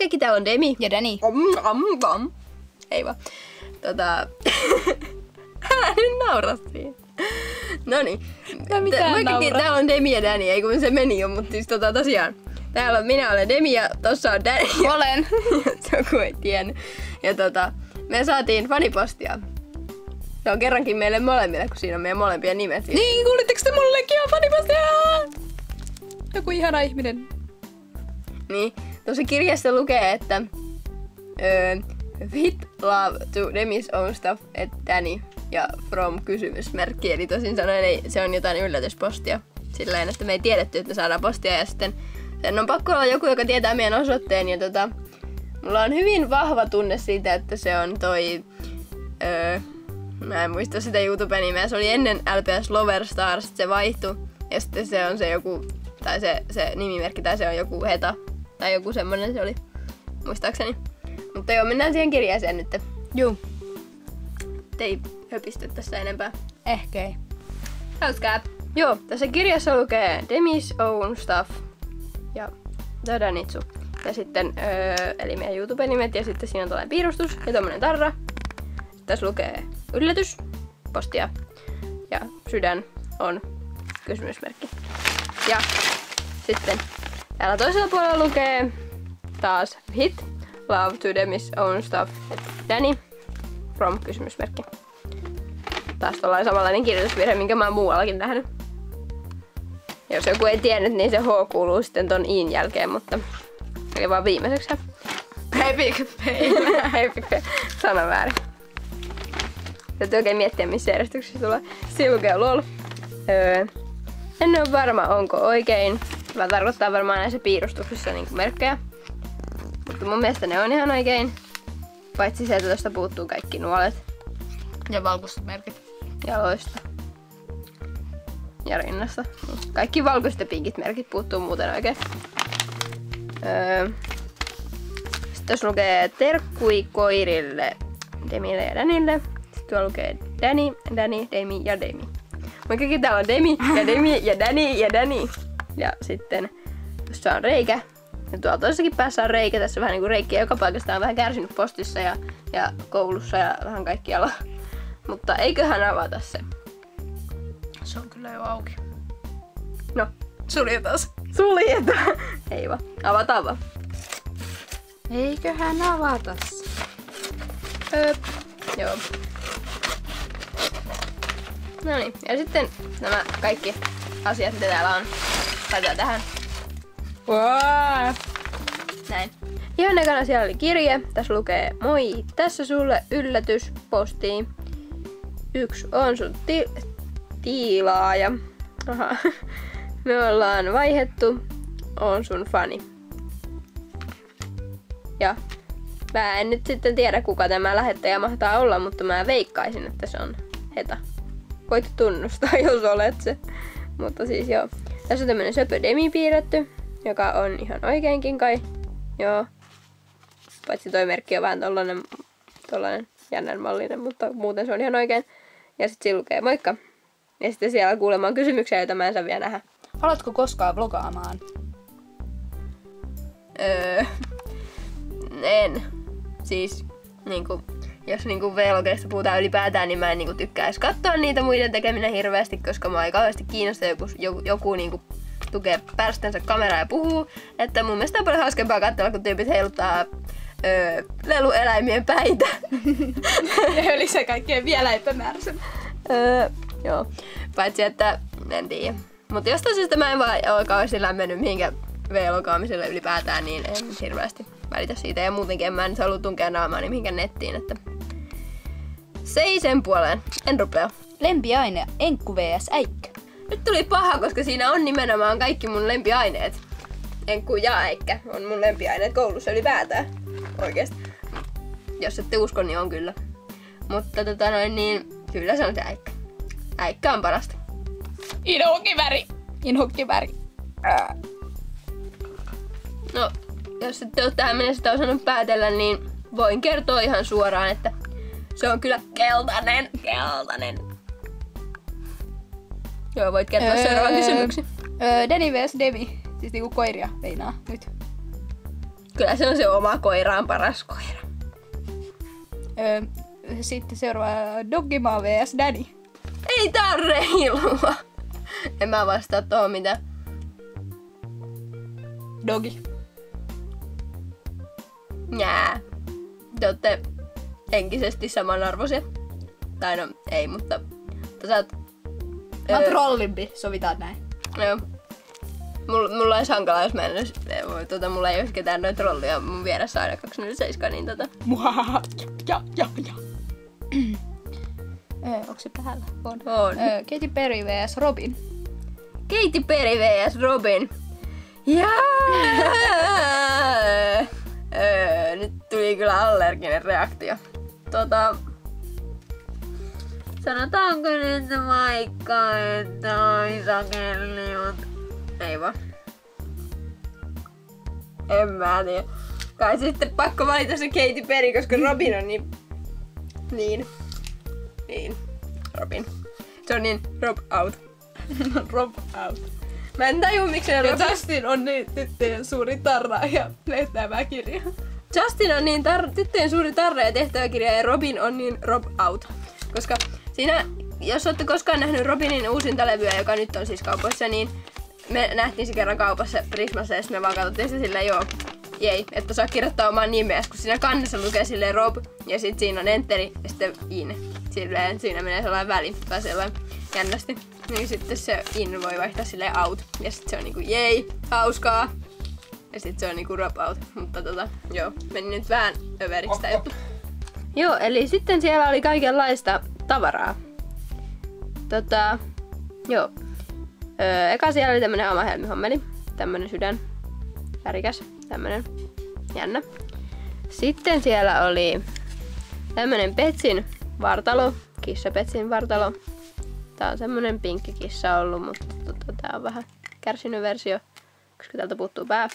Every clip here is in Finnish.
kaikki, täällä on Demi. Ja Danny. Ei vaan. Älä nyt naura siihen. Noniin. Täällä on Demi ja Danny, ei kun se meni jo, mutta siis tosiaan. Täällä on, minä olen Demi ja tossa on Danny. Olen. Joku ei tiennyt. Ja me saatiin fanipostia. Se on kerrankin meille molemmille, kun siinä on meidän molempien nimet. Niin, kuulitteko te mullekin on fanipostia? Joku ihana ihminen. Niin, tuossa kirjassa lukee, että with love to Demi's own stuff at Danny ja from kysymysmerkki. Eli tosin sanoen se on jotain yllätyspostia. Silleen, että me ei tiedetty, että me saadaan postia ja sitten sen on pakko olla joku, joka tietää meidän osoitteen. Ja mulla on hyvin vahva tunne siitä, että se on toi... mä en muista sitä YouTube-nimeä. Se oli ennen LPS Lover Stars, se vaihtui. Ja sitten se on se joku... Tai se nimimerkki, tai se on joku Heta. Tai joku semmonen se oli, muistaakseni. Mutta joo, mennään siihen kirjeeseen nyt. Juu. Ei höpisty tässä enempää. Ehkä ei. Hauskaa. Joo, tässä kirjassa lukee Demi's own stuff. Ja Danitsu. Ja sitten, eli meidän YouTube-nimet. Ja sitten siinä on tällainen piirustus ja tommonen tarra. Tässä lukee yllätys, postia. Ja sydän on kysymysmerkki. Ja sitten täällä toisella puolella lukee taas hit, love to Demi's own stuff, Danny, from kysymysmerkki. Taas tollainen samanlainen kirjoitusvirhe, minkä mä oon muuallakin nähnyt. Jos joku ei tiennyt, niin se H kuuluu sitten ton iin jälkeen, mutta oli vaan viimeiseksi. Sano väärin. Täytyy oikein miettiä, missä järjestyksessä tulee. Siinä lukee lol. En ole varma, onko oikein. Tämä tarkoittaa varmaan näissä piirustuksissa niin merkkejä. Mutta mun mielestä ne on ihan oikein. Paitsi se, että tosta puuttuu kaikki nuolet. Ja valkoiset merkit. Jaloista. Ja rinnasta. Kaikki valkoiset ja pinkit merkit puuttuu muuten oikein. Sitten tässä lukee terkkui koirille Demille ja Danille. Sitten tuolla lukee Danny, Demi ja Demi. Moikkakin, täällä on Demi ja Demi ja Danny ja Danny. Ja sitten tuossa on reikä. Ja tuolla toisessakin päässä on reikä. Tässä on vähän niinku reikkiä joka paikasta. On vähän kärsinyt postissa ja koulussa ja vähän kaikkialla. Mutta eiköhän avata se. Se on kyllä jo auki. No, Suljetaan. suljetaan. Ei vaan, avataan vaan. Eiköhän avata se. Joo. No niin, ja sitten nämä kaikki asiat, mitä täällä on, laitetaan tähän. Wow. Näin. Ihan ekana siellä oli kirje. Tässä lukee, moi, tässä sulle yllätys postiin. 1 on sun tiilaaja. Aha. Me ollaan vaihettu. On sun fani. Ja mä en nyt sitten tiedä, kuka tämä lähettäjä mahtaa olla, mutta mä veikkaisin, että se on Heta. Voit tunnustaa, jos olet se. Mutta siis joo. Tässä on tämmönen söpö Demi piirretty, joka on ihan oikeinkin kai. Joo. Paitsi toi merkki on vähän tollanen jännän mallinen, mutta muuten se on ihan oikein. Ja sitten siinä lukee moikka. Ja sitten siellä kuulemaan kysymyksiä, joita mä en saa vielä nähdä. Haluatko koskaan vlogaamaan? En. Siis niinku, jos niinku vlogeista puhutaan ylipäätään, niin mä en niinku tykkää edes katsoa niitä muiden tekeminen hirveästi, koska mä ei kauheasti kiinnosta joku niinku tukee pärstänsä kameraa ja puhuu. Että mun mielestä on paljon hauskempaa katsella, kun tyypit heiluttaa lelueläimien päitä. Ja lisää kaikkea vielä epämääräisen. Joo. Paitsi, että en tiedä. Mutta jostain syystä mä en vaan ole kauheasti lämmennyt mihinkään vlogaamiselle ylipäätään, niin en hirveästi välitä siitä. Ja muutenkin en mä nyt halua tunkea naamaani mihinkään nettiin, että se ei sen puoleen. En rupea. Lempiaine, enkku vs. äikkö. Nyt tuli paha, koska siinä on nimenomaan kaikki mun lempiaineet. Enkku ja äikkä on mun lempiaineet koulussa ylipäätään. Oikeesti. Jos ette usko, niin on kyllä. Mutta niin kyllä se on se äikkä. Äikkä on parasta. Inhokkiväri. No, jos ette ole tähän mennessä sitä osannut päätellä, niin voin kertoa ihan suoraan, että se on kyllä keltainen. Joo, voit kertoa seuraavan kysymyksen. Danny vs. Demi. Siis niinku koiria meinaa nyt. Kyllä se on se oma koiraan paras koira. Sitten seuraava Doggimaa vs Danny. Ei tää on reilua. En mä vastaa tuohon mitään. Dogi. Nää. Te ootte henkisesti samanarvoisia. Tai no, ei, mutta sä oot... Mä oon trollimpi, sovitaan näin. Joo. Mulla olisi hankala, jos mä en olisi... mulla ei olisi ketään noin trollia mun vieressä aina 247, niin Muhahaha. Ja. Onko se päällä? On. Katy Perry vs Robin. Katy Perry vs Robin. Nyt tuli kyllä allerginen reaktio. Sanotaanko nyt vaikka, että on isokelli, mut ei vaan. En mä tiedä. Kai sitten pakko valita se Katy Perry, koska Robin on niin. Robin. Se on niin Rob out. Rob out. Mä en tajua miksi ne Ja Justin on niin tyttöjen suuri tarra ja tehtäväkirja. Justin on niin tyttöjen suuri tarra ja tehtäväkirja ja Robin on niin Rob out. Koska siinä, jos olette koskaan nähnyt Robinin uusinta levyä, joka nyt on siis kaupassa, niin me nähtiin se kerran kaupassa Prismassa ja me vaan katsottiin se silleen jei, että saa kirjoittaa oman nimeäsi, kun siinä kannessa lukee silleen Rob ja sit siinä on enteri ja sitten in. Silleen, siinä menee sellainen väli tai sellainen jännästi. Niin sitten se in voi vaihtaa silleen out ja sit se on niinku jei, hauskaa. Ja sit se on niinku Rob out. Mutta meni nyt vähän överiksi tää juttu. Joo, eli sitten siellä oli kaikenlaista tavaraa. Eka siellä oli tämmönen oma helmihommeli. Tämmönen sydän. Värikäs. Tämmönen jännä. Sitten siellä oli tämmönen Petsin vartalo. Kissa Petsin vartalo. Tää on semmonen pinkki kissa ollut, mutta tää on vähän kärsinyt versio, koska täältä puuttuu pää.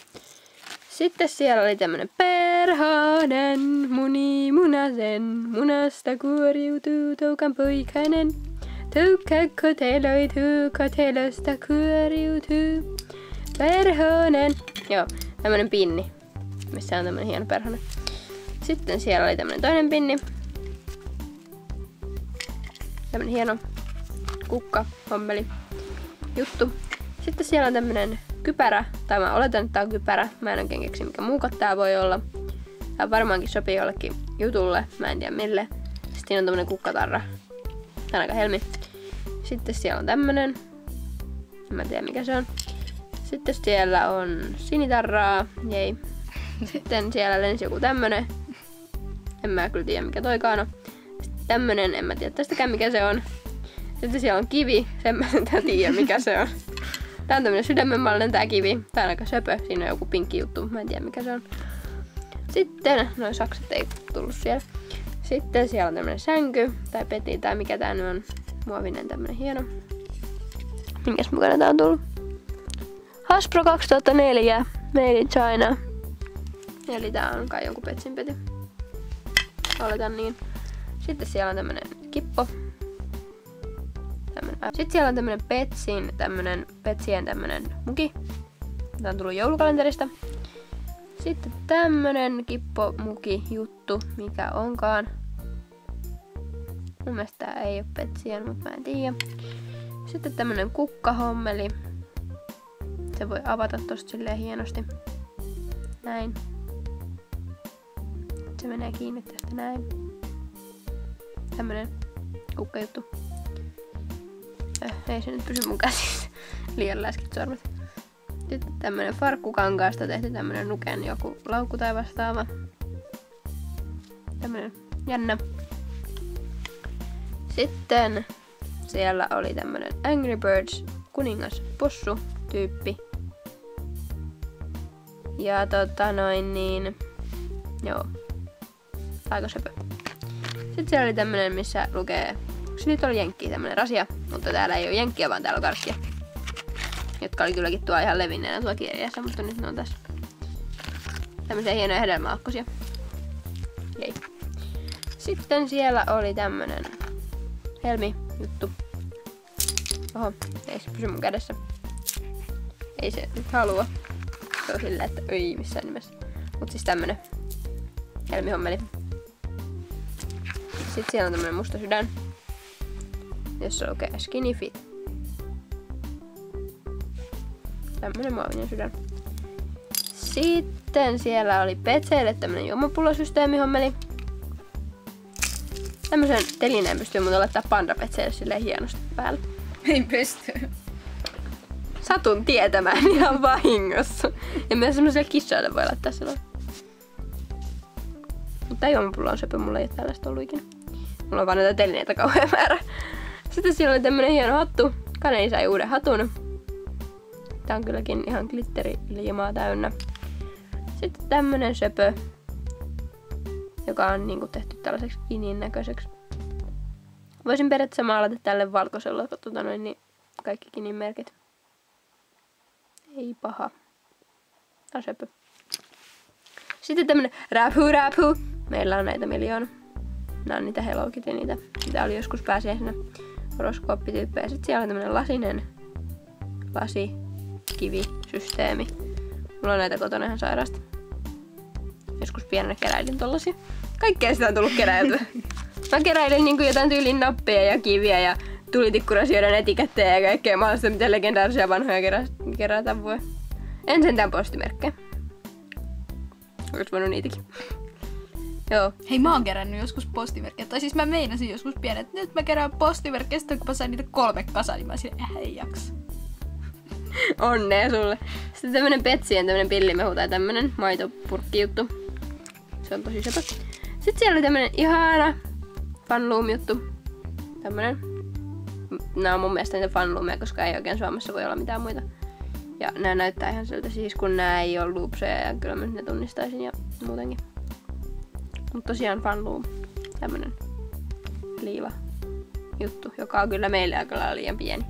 Sitten siellä oli tämmönen perhonen, muni munasen, munasta kuoriutuu toukan poikainen. Toukka koteloituu, kotelosta kuoriutuu. Perhonen. Joo, tämmönen pinni, missä on tämmönen hieno perhonen. Sitten siellä oli tämmönen toinen pinni. Tämmönen hieno kukka, hommeli, juttu. Sitten siellä on tämmönen kypärä, tai mä oletan, että tää on kypärä. Mä en oikein keksi, mikä muukat tää voi olla. Tää varmaankin sopii jollekin jutulle, mä en tiedä mille. Sitten siinä on tämmönen kukkatarra. Tää on aika helmi. Sitten siellä on tämmönen. En mä tiedä mikä se on. Sitten siellä on sinitarraa, jei. Sitten siellä lensi joku tämmönen. En mä kyllä tiedä mikä toikaan on. Sitten tämmönen, en mä tiedä tästäkään mikä se on. Sitten siellä on kivi, sen mä en tiedä mikä se on. Tää on tämmönen sydämenmallinen tää kivi. Tää on aika söpö, siinä on joku pinkki juttu, mä en tiedä mikä se on. Sitten, noi sakset ei tullut siellä. Sitten siellä on tämmönen sänky, tai peti, tai mikä tää nyt on. Muovinen tämmönen hieno. Minkäs mukana tää on tullut? Hasbro 2004, Made in China. Eli tää on kai jonkun Petsin peti. Oletan niin. Sitten siellä on tämmönen kippo. Sitten siellä on tämmönen Petsien tämmönen muki. Tää on tullut joulukalenterista. Sitten tämmönen kippo muki juttu, mikä onkaan. Mun mielestä tää ei oo Petsien, mutta mä en tiedä. Sitten tämmönen kukkahommeli. Se voi avata tosta silleen hienosti. Näin. Se menee kiinni tästä näin. Tämmönen kukkajuttu. Ei se nyt pysy mun käsissä. Liian läskit sormet. Sitten tämmönen farkkukankaasta tehty tämmönen Nuken joku laukku tai vastaava. Tämmönen jännä. Sitten siellä oli tämmönen Angry Birds kuningas possu tyyppi. Ja joo. Aika söpö. Sitten siellä oli tämmönen, missä lukee, se nyt oli jenkki, tämmönen rasia, mutta täällä ei oo jenkkiä, vaan täällä on karkkia. Jotka oli kylläkin tuolla ihan levinneenä tuolla kirjassa, mutta nyt ne on tässä. Tämmösiä hienoja hedelmäakkosia. Jei. Sitten siellä oli tämmönen helmi-juttu. Oho, ei se pysy mun kädessä. Ei se nyt halua. Se on silleen, että ei missään nimessä. Mut siis tämmönen helmihommeli. Sitten siellä on tämmönen musta sydän, jossa lukee Skinny Fit. Tämmönen muovinen sydän. Sitten siellä oli Petseille tämmönen juomapullosysteemihommeli. Tämmösen telineen pystyy muuten laittaa pandapetseille silleen hienosti päälle. Ei pysty. Satun tietämään ihan vahingossa. Ja myös semmoiselle kissoille voi laittaa silloin. Mutta juomapullo on söpö, mulla ei oo tällaista ollut ikinä. Mulla on vaan näitä telineitä kauhean määrä. Sitten siellä oli tämmönen hieno hattu. Kaneli sai uuden hatun. Tää on kylläkin ihan glitteriliimaa täynnä. Sitten tämmönen söpö, joka on niinku tehty tällaiseksi kinin näköiseksi. Voisin periaatteessa maalata tälle valkoisella niin kaikki kinin merkit. Ei paha. Tää on söpö. Sitten tämmönen Raphu. Meillä on näitä miljoona. Nää on niitä Hello Kitty, niitä mitä oli joskus pääsiäisenä horoskooppityyppejä. Sitten siellä on tämmönen lasinen lasikivisysteemi. Mulla on näitä kotona ihan sairaasti. Joskus pienenä keräilin tollasia. Kaikkea sitä on tullut keräiltyä. Mä keräilin niinku jotain tyylin nappeja ja kiviä ja tulitikkurasioiden etikettejä ja kaikkea mahdollista, mitä legendaarisia vanhoja kerätään voi. En sentään postimerkkejä. Olis voinut niitäkin. Joo. Hei, mä oon kerännyt joskus postimerkkejä. Tai siis mä meinasin joskus pienen, että nyt mä kerään postimerkkejä. Sitten kun mä sain niitä 3 kasaan, niin mä silleen, ei jaksa. Onnea sulle. Sitten tämmönen Petsien tämmönen pillimehu tai tämmönen maitopurkkijuttu. Se on tosi sepä. Sitten siellä oli tämmönen ihana Funloom juttu. Tämmönen. Nää on mun mielestä niitä Funloomia, koska ei oikein Suomessa voi olla mitään muita. Ja nää näyttää ihan siltä siis, kun nää ei oo loopseja ja kyllä mä ne tunnistaisin ja muutenkin. Mut tosiaan Funloom. Tämmönen liiva juttu, joka on kyllä meille aika lailla liian pieni.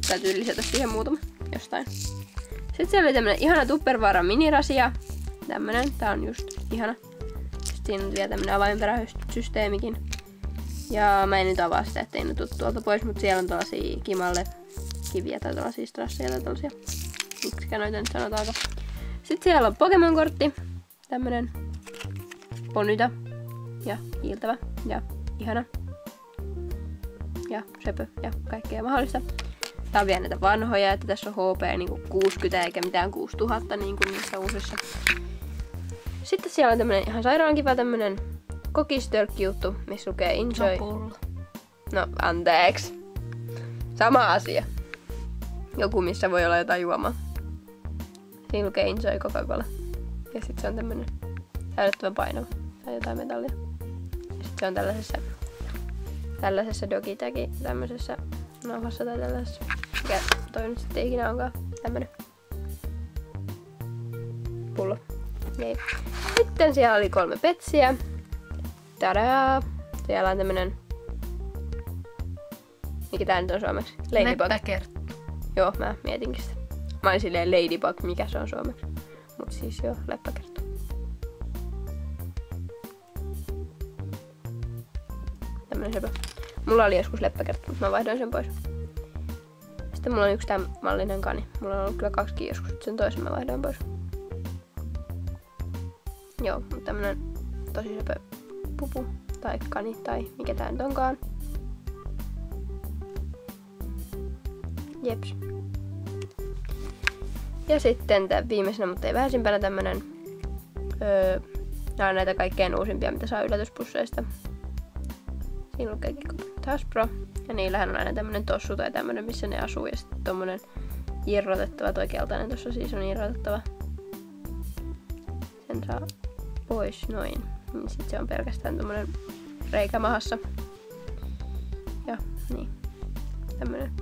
Täytyy lisätä siihen muutama jostain. Sitten siellä oli tämmönen ihana Tupperwaren minirasia. Tämmönen, tää on just ihana. Sitten siinä on vielä tämmönen avaimenperäsysteemikin. Ja mä en nyt avaa sitä, ettei ne tuu tuolta pois, mutta siellä on tällaisia kimalle kiviä tai tällaisia strasseja tai tällaisia. Miksikä noita nyt sanotaanko. Sitten siellä on Pokemon-kortti. Tämmönen Onyta. Ja kiiltävä. Ja ihana. Ja söpö ja kaikkea mahdollista. Tää on vielä näitä vanhoja, että tässä on HP niinku 60 eikä mitään 6000 niinku niissä uusissa. Sitten siellä on tämmönen ihan sairaan kiva tämmönen kokistölkki-juttu, missä lukee Enjoy. No, anteeksi. Sama asia. Joku, missä voi olla jotain juomaa. Siinä lukee Enjoy Coca-Cola. Ja sit se on tämmönen säilyttävä painava. Tai jotain metallia. Ja sit se on tällaisessa dogitagi, tämmöisessä nauhassa tai tällaisessa. Mikä toi nyt sitten ikinä onkaan. Tämmönen pullo. Jei. Sitten siellä oli 3 petsiä. Tadaa! Siellä on tämmönen... Mikä tää nyt on suomeksi? Ladybug. Leppäkerttu. Joo, mä mietinkin sitä. Mä olin silleen Ladybug, mikä se on suomeksi. Mut siis joo, leppäkerttu. Tämmönen söpö. Mulla oli joskus leppäkerttu, mutta mä vaihdoin sen pois. Sitten mulla on yksi tämän mallinen kani. Mulla on ollut kyllä 2 joskus, sen toisen mä vaihdoin pois. Joo, mutta tämmönen tosi söpö pupu tai kani tai mikä tää nyt onkaan. Jeps. Ja sitten tää viimeisenä, mutta ei vähäisimpänä tämmönen nää on näitä kaikkein uusimpia, mitä saa yllätyspusseista. Siinä lukee Hasbro. Ja niillähän on aina tämmönen tossu tai tämmönen, missä ne asuu. Ja sitten tommonen irrotettava, toi keltainen tossa siis on irrotettava. Sen saa pois noin. Niin sit se on pelkästään tommonen reikä mahassa. Ja niin. Tämmönen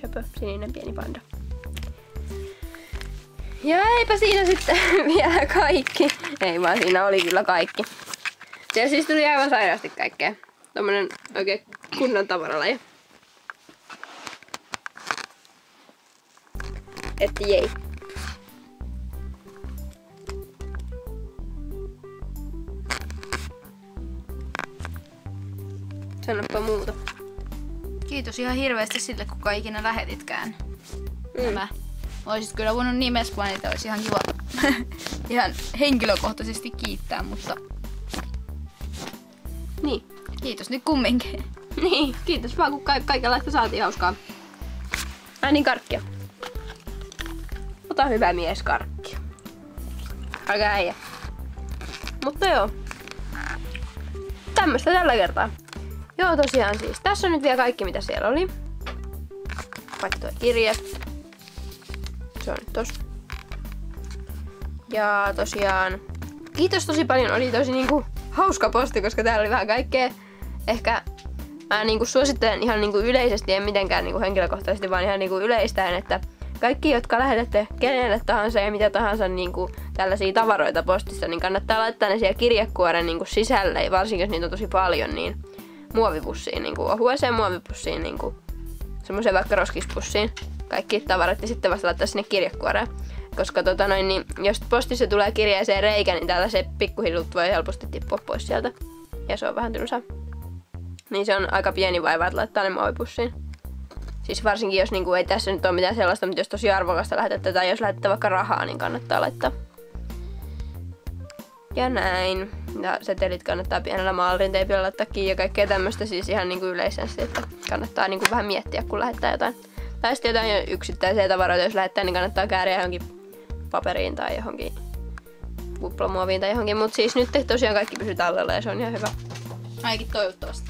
söpö, sininen pieni panda. Ja eipä siinä sitten vielä kaikki. Ei vaan siinä oli kyllä kaikki. Siellä siis tuli aivan sairaasti kaikkea. Tommonen oikein kunnon tavaralaji. Että jei. Sanoppa muuta. Kiitos ihan hirveästi sille, kuka ikinä lähetitkään nämä Oisit kyllä voinut nimes mainita, olisi ihan kiva ihan henkilökohtaisesti kiittää, mutta Niin. kiitos nyt kumminkin. Niin, kiitos vaan kun kaikenlaista saatiin hauskaa. Ai niin, karkkia. Ota hyvä mies karkkia. Aika äijä. Mutta joo. Tämmöstä tällä kertaa. Joo, tosiaan siis. Tässä on nyt vielä kaikki mitä siellä oli. Paitsi tuo kirje. Se on nyt tossa. Ja tosiaan kiitos tosi paljon. Oli tosi niinku hauska posti, koska täällä oli vähän kaikkea. Ehkä mä niinku suosittelen ihan niinku yleisesti, en mitenkään niinku henkilökohtaisesti, vaan ihan niinku yleistäen, että kaikki, jotka lähetätte kenelle tahansa ja mitä tahansa niinku tällaisia tavaroita postissa, niin kannattaa laittaa ne siellä kirjekuoren niinku sisälle, ja varsinkin jos niitä on tosi paljon, niin muovipussiin, niinku ohueseen muovipussiin, niinku semmoiseen vaikka roskispussiin. Kaikki tavarat ja sitten vasta laittaa sinne kirjekuoreen. Koska niin jos postissa tulee kirjeeseen reikä, niin tällaiset pikkuhillut voi helposti tippua pois sieltä. Ja se on vähän tylsää. Niin se on aika pieni vaiva, että laittaa ne muovipussiin. Siis varsinkin jos niinku, ei tässä nyt ole mitään sellaista, mutta jos tosi arvokasta lähetätte tai jos lähetätte vaikka rahaa, niin kannattaa laittaa. Ja näin. Ja setelit kannattaa pienellä maalinteipillä laittaa kiinni ja kaikkea tämmöistä siis ihan niinku yleisesti, että kannattaa niinku vähän miettiä, kun lähettää jotain. Tai sitten jotain yksittäisiä tavaroita, jos lähettää, niin kannattaa kääriä johonkin paperiin tai johonkin kuplamuoviin tai johonkin. Mutta siis nyt tosiaan kaikki pysyy tallella ja se on ihan hyvä. Ainakin toivottavasti.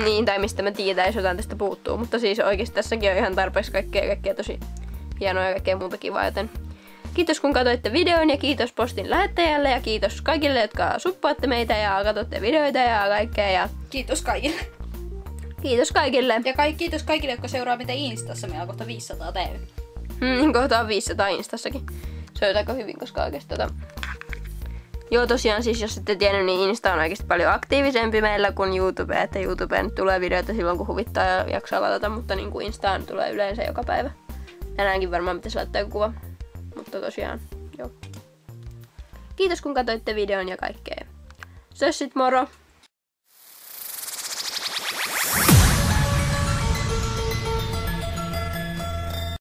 Niin, tai mistä mä tiedän, jos jotain tästä puuttuu. Mutta siis oikeesti tässäkin on ihan tarpeeksi kaikkea tosi hienoa ja kaikkea muuta kivaa, joten kiitos kun katsoitte videon ja kiitos postin lähettäjälle ja kiitos kaikille, jotka suppaatte meitä ja katsotte videoita ja kaikkea. Ja Kiitos kaikille. kiitos kaikille. Ja kiitos kaikille, jotka seuraa meitä Instassa. Meillä on kohta 500 täynnä. Kohta on 500 Instassakin. Se on aika hyvin, koska oikeesti Joo, tosiaan siis jos ette tiennyt, niin Insta on oikeasti paljon aktiivisempi meillä kuin YouTube. Että YouTubeen tulee videoita silloin, kun huvittaa ja jaksaa ladata, mutta niin kuin Instaan tulee yleensä joka päivä. Tänäänkin varmaan pitäisi laittaa joku kuva. Mutta tosiaan, joo. Kiitos kun katsoitte videon ja kaikkea. Sössit moro!